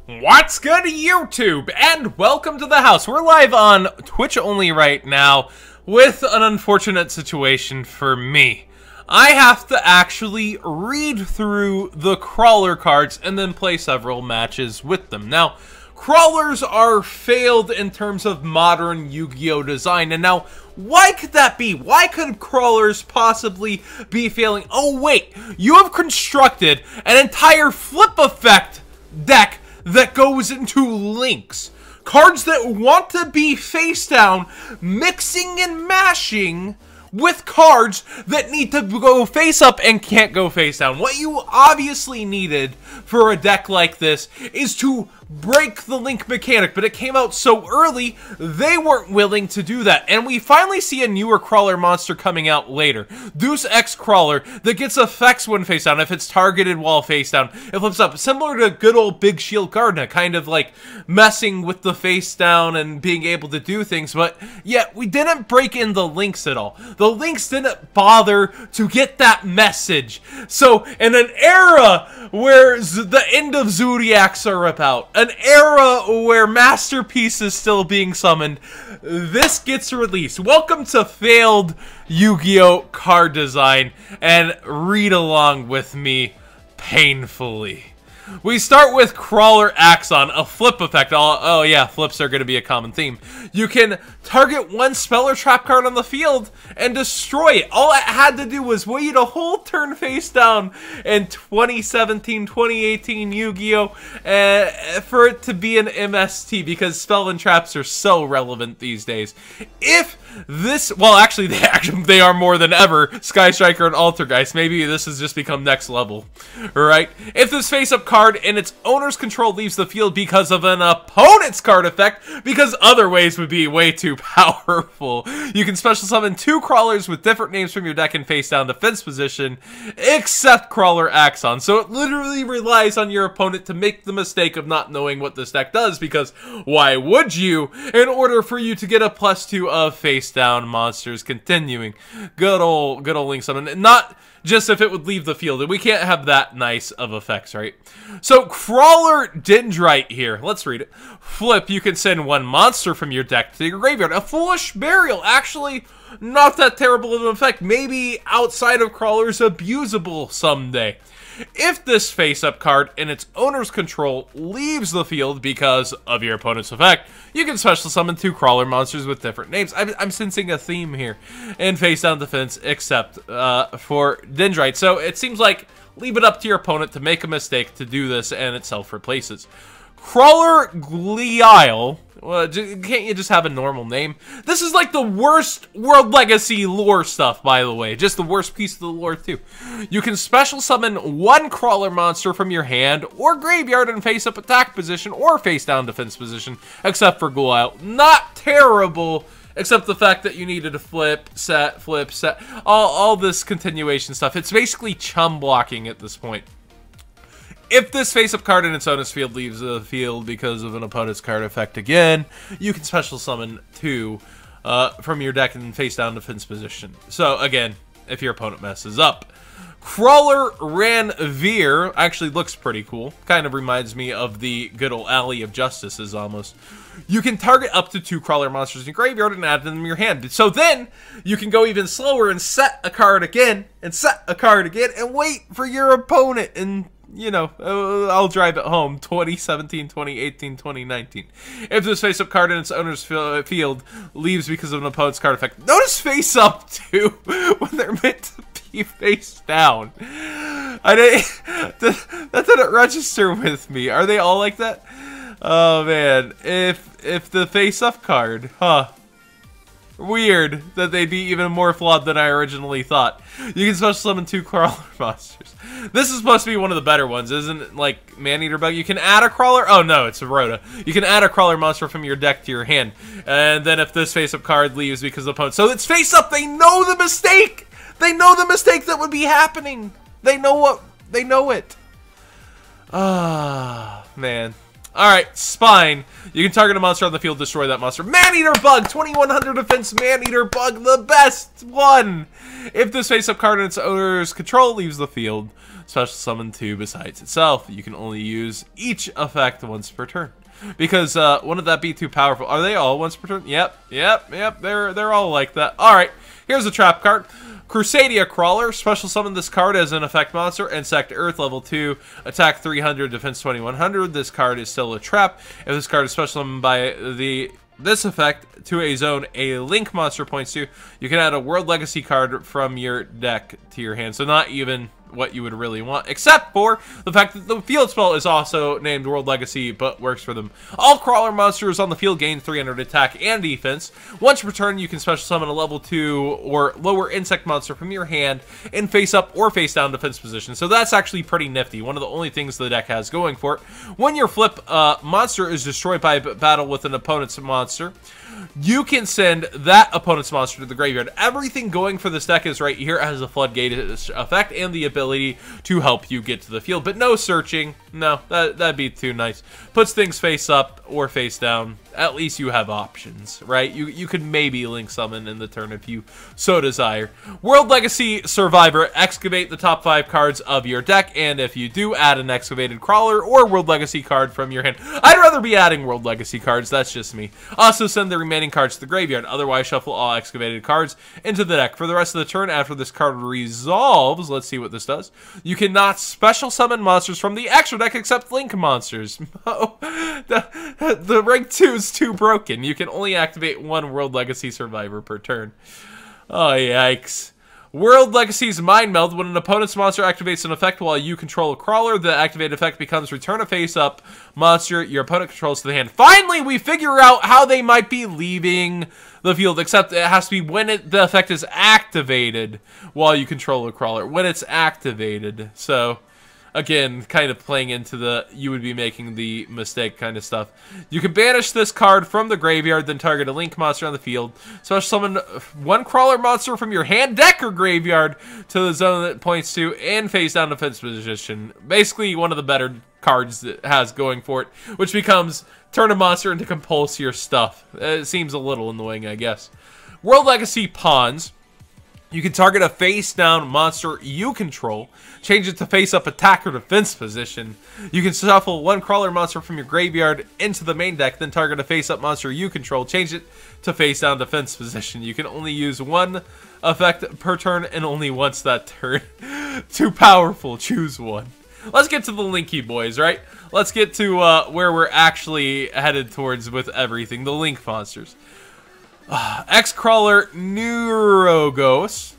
What's good, YouTube? And welcome to the house. We're live on Twitch only right now with an unfortunate situation for me. I have to actually read through the Krawler cards and then play several matches with them. Now, Krawlers are failed in terms of modern Yu-Gi-Oh! Design, and now, why could that be? Why could Krawlers possibly be failing? Oh wait, you have constructed an entire flip effect deck that goes into links. Cards that want to be face down, mixing and mashing with cards that need to go face up and can't go face down. What you obviously needed for a deck like this is to break the link mechanic, but it came out so early, they weren't willing to do that. And we finally see a newer Krawler monster coming out later. DEUS X-KRAWLER that gets effects when face down. If it's targeted while face down, it flips up. Similar to good old Big Shield Gardener, kind of like messing with the face down and being able to do things, but yet we didn't break in the links at all. The links didn't bother to get that message. So, in an era where the end of Zodiacs are about, an era where Masterpiece is still being summoned, this gets released. Welcome to failed Yu-Gi-Oh! Card design, and read along with me painfully. We start with Krawler AXON, a flip effect. Oh yeah, flips are going to be a common theme. You can target one spell or trap card on the field and destroy it. All it had to do was wait a whole turn face down in 2017, 2018 Yu-Gi-Oh! For it to be an MST, because spell and traps are so relevant these days. If this, well actually they are more than ever, Sky Striker and Altergeist. Maybe this has just become next level, right? If this face-up card in its owner's control leaves the field because of an opponent's card effect, because other ways would be way too powerful, you can special summon two Krawlers with different names from your deck in face down defense position, except Krawler AXON. So it literally relies on your opponent to make the mistake of not knowing what this deck does, because why would you, in order for you to get a +2 of face down monsters continuing. Good old link summon. Not just if it would leave the field. We can't have that nice of effects, right? So, Krawler Dendrite here. Let's read it. Flip, you can send one monster from your deck to your graveyard. A Foolish Burial. Actually, not that terrible of an effect. Maybe outside of Krawlers, abusable someday. If this face-up card in its owner's control leaves the field because of your opponent's effect, you can special summon two Krawler monsters with different names. I'm sensing a theme here in face-down defense, except for Dendrite. So it seems like leave it up to your opponent to make a mistake to do this, and it self-replaces. Krawler GLIAL. Well, can't you just have a normal name? This is like the worst World Legacy lore stuff, by the way. Just the worst piece of the lore, too. You can special summon one Krawler monster from your hand or graveyard in face-up attack position or face-down defense position, except for GLIAL. Not terrible, except the fact that you needed to flip, set, all this continuation stuff. It's basically chum blocking at this point. If this face-up card in its owner's field leaves the field because of an opponent's card effect again, you can special summon two from your deck in face-down defense position. So, again, if your opponent messes up. Krawler RANVIER actually looks pretty cool. Kind of reminds me of the good old Alley of Justices, almost. You can target up to two Krawler monsters in your graveyard and add them to your hand. So then, you can go even slower and set a card again, and set a card again, and wait for your opponent, and you know, I'll drive it home. 2017, 2018, 2019. If this face-up card in its owner's field leaves because of an opponent's card effect, notice face-up too when they're meant to be face down. That didn't register with me. Are they all like that? Oh man, if the face-up card, weird that they'd be even more flawed than I originally thought. You can special summon two Krawler monsters. This is supposed to be one of the better ones, isn't it? Like Maneater Bug. You can add a Krawler. Oh no, it's a Rhoda. You can add a Krawler monster from your deck to your hand, and then if this face-up card leaves because of the opponent, so it's face-up. They know the mistake. They know the mistake that would be happening. They know what. They know it. Ah, man. Alright, Spine. You can target a monster on the field, destroy that monster. Man-Eater Bug! 2100 defense Man-Eater Bug, the best one! If this face-up card in its owner's control leaves the field, special summon 2 besides itself. You can only use each effect once per turn. Because, wouldn't that be too powerful? Are they all once per turn? Yep. They're all like that. Alright, here's a trap card. Krawler, special summon this card as an effect monster, insect earth, level 2, attack 300, defense 2100. This card is still a trap. If this card is special summoned by this effect to a zone a link monster points to, you can add a World Legacy card from your deck to your hand. So not even what you would really want, except for the fact that the field spell is also named World Legacy, but works for them. All Krawler monsters on the field gain 300 attack and defense. Once per turn, you can special summon a level 2 or lower insect monster from your hand in face up or face down defense position. So that's actually pretty nifty. One of the only things the deck has going for it. When your flip monster is destroyed by battle with an opponent's monster, you can send that opponent's monster to the graveyard. Everything going for this deck is right here. It has a floodgate effect and the ability to help you get to the field, but no searching. No, that'd be too nice. Puts things face up or face down. At least you have options, right? You could maybe link summon in the turn if you so desire. World Legacy Survivor, excavate the top 5 cards of your deck, and if you do, add an excavated Krawler or World Legacy card from your hand. I'd rather be adding World Legacy cards, that's just me. Also send the remaining cards to the graveyard, otherwise shuffle all excavated cards into the deck. For the rest of the turn, after this card resolves, let's see what this does. You cannot special summon monsters from the extra deck except link monsters. Oh, the rank 2 is too broken. You can only activate 1 World Legacy Survivor per turn. Oh, yikes. World Legacy's Mind Meld. When an opponent's monster activates an effect while you control a Krawler, the activated effect becomes return a face-up monster your opponent controls to the hand. Finally, we figure out how they might be leaving the field, except it has to be when the effect is activated while you control a Krawler. When it's activated. So, again, kind of playing into the you would be making the mistake kind of stuff. You can banish this card from the graveyard, then target a link monster on the field. Special summon 1 Krawler monster from your hand, deck, or graveyard to the zone that points to and face down defense position. Basically, one of the better cards that has going for it, which becomes turn a monster into compulse your stuff. It seems a little annoying, I guess. World Legacy Pawns. You can target a face-down monster you control, change it to face-up attack or defense position. You can shuffle 1 Krawler monster from your graveyard into the main deck, then target a face-up monster you control, change it to face-down defense position. You can only use 1 effect per turn and only once that turn. Too powerful, choose 1. Let's get to the Linky boys, right? Let's get to where we're actually headed towards with everything, the Link monsters. X-KRAWLER NEUROGOS.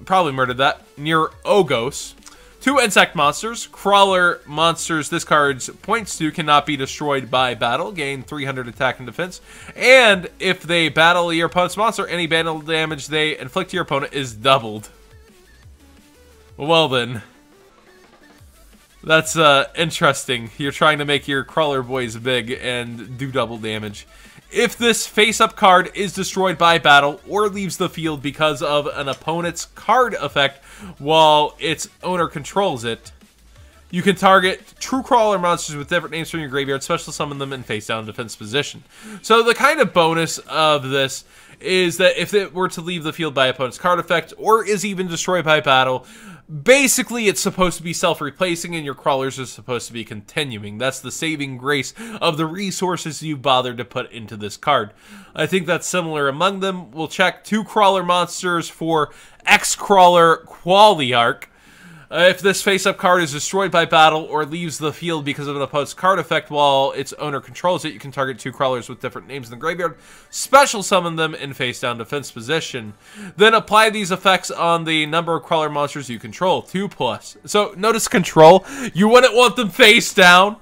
Probably murdered that. NEUROGOS. 2 insect monsters. Krawler monsters this card's points to cannot be destroyed by battle. Gain 300 attack and defense. And if they battle your opponent's monster, any battle damage they inflict to your opponent is doubled. Well then. That's interesting. You're trying to make your Krawler boys big and do double damage. If this face-up card is destroyed by battle or leaves the field because of an opponent's card effect while its owner controls it, you can target true Krawler monsters with different names from your graveyard, special summon them in face-down defense position. So the kind of bonus of this is that if it were to leave the field by opponent's card effect or is even destroyed by battle, basically it's supposed to be self-replacing and your Krawlers are supposed to be continuing. That's the saving grace of the resources you bothered to put into this card. I think that's similar among them. We'll check 2 Krawler monsters for X-KRAWLER QUALIARC. If this face-up card is destroyed by battle or leaves the field because of an opponent's card effect while its owner controls it, you can target 2 Krawlers with different names in the graveyard, special summon them in face-down defense position. Then apply these effects on the number of Krawler monsters you control, 2+. So notice control, you wouldn't want them face-down.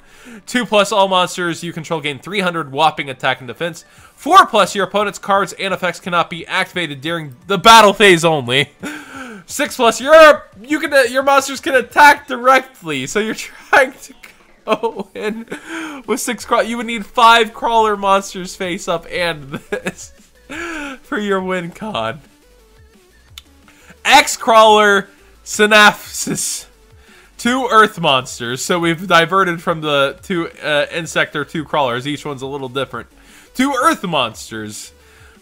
2+, all monsters you control gain 300 whopping attack and defense. 4+, your opponent's cards and effects cannot be activated during the battle phase only. 6+, your monsters can attack directly, so you're trying to go in with 6 Krawler. You would need 5 Krawler monsters face up and this for your win con. X-KRAWLER Synapsis. 2 earth monsters. So we've diverted from the 2 insect or 2 crawlers. Each one's a little different. 2 earth monsters.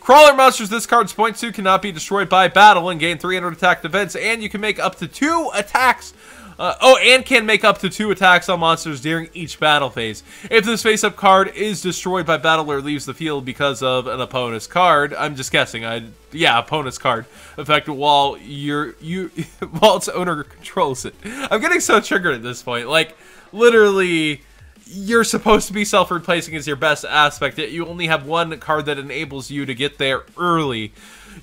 Krawler monsters this card's points to cannot be destroyed by battle and gain 300 attack defense, and you can make up to 2 attacks. And can make up to 2 attacks on monsters during each battle phase. If this face-up card is destroyed by battle or leaves the field because of an opponent's card, I'm just guessing. Yeah, opponent's card effect while while its owner controls it. I'm getting so triggered at this point. Like, literally, you're supposed to be self-replacing as your best aspect, yet you only have 1 card that enables you to get there early.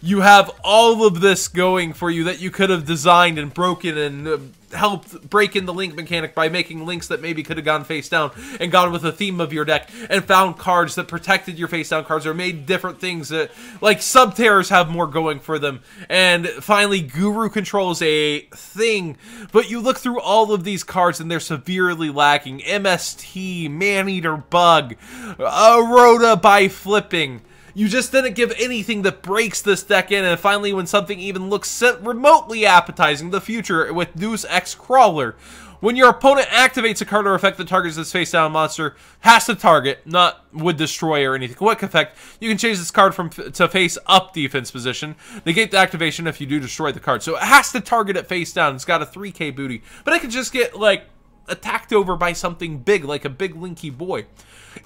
You have all of this going for you that you could have designed and broken and helped break in the link mechanic by making links that maybe could have gone face down and gone with the theme of your deck and found cards that protected your face down cards or made different things that, like, Sub-Terrors have more going for them. And finally, Guru controls a thing, but you look through all of these cards and they're severely lacking. MST, Maneater Bug, Rhoda by flipping. You just didn't give anything that breaks this deck in, and finally when something even looks remotely appetizing, the future with DEUS X-KRAWLER. When your opponent activates a card or effect that targets this face-down monster, has to target, not would destroy or anything. Quick effect, you can change this card to face-up defense position. Negate the activation if you do destroy the card. So it has to target it face-down. It's got a 3k booty. But it could just get, like, attacked over by something big, like a big linky boy.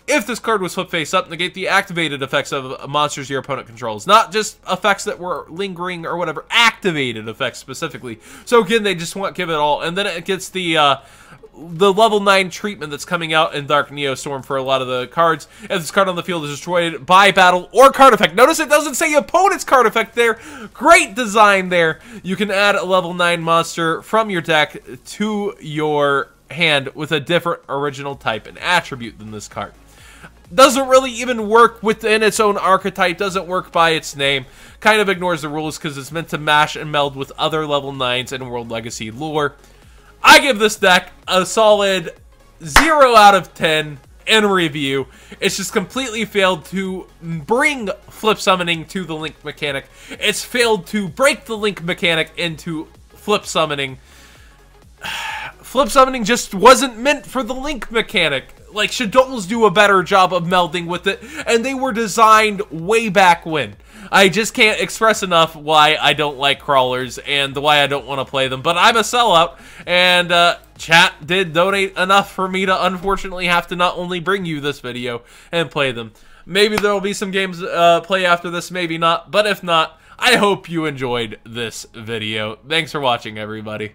If this card was flipped face up, negate the activated effects of monsters your opponent controls. Not just effects that were lingering or whatever, activated effects specifically. So again, they just want to give it all. And then it gets the level 9 treatment that's coming out in Dark Neostorm for a lot of the cards. If this card on the field is destroyed by battle or card effect. Notice it doesn't say opponent's card effect there. Great design there. You can add a level 9 monster from your deck to your hand with a different original type and attribute than this card. Doesn't really even work within its own archetype, doesn't work by its name, kind of ignores the rules because it's meant to mash and meld with other level 9s and World Legacy lore. I give this deck a solid 0 out of 10 in review. It's just completely failed to bring flip summoning to the link mechanic. It's failed to break the link mechanic into flip summoning. Flip summoning just wasn't meant for the link mechanic. Like, Shadows do a better job of melding with it, and they were designed way back when. I just can't express enough why I don't like Krawlers and why I don't want to play them, but I'm a sellout, and chat did donate enough for me to unfortunately have to not only bring you this video and play them. Maybe there will be some games play after this, maybe not, but if not, I hope you enjoyed this video. Thanks for watching, everybody.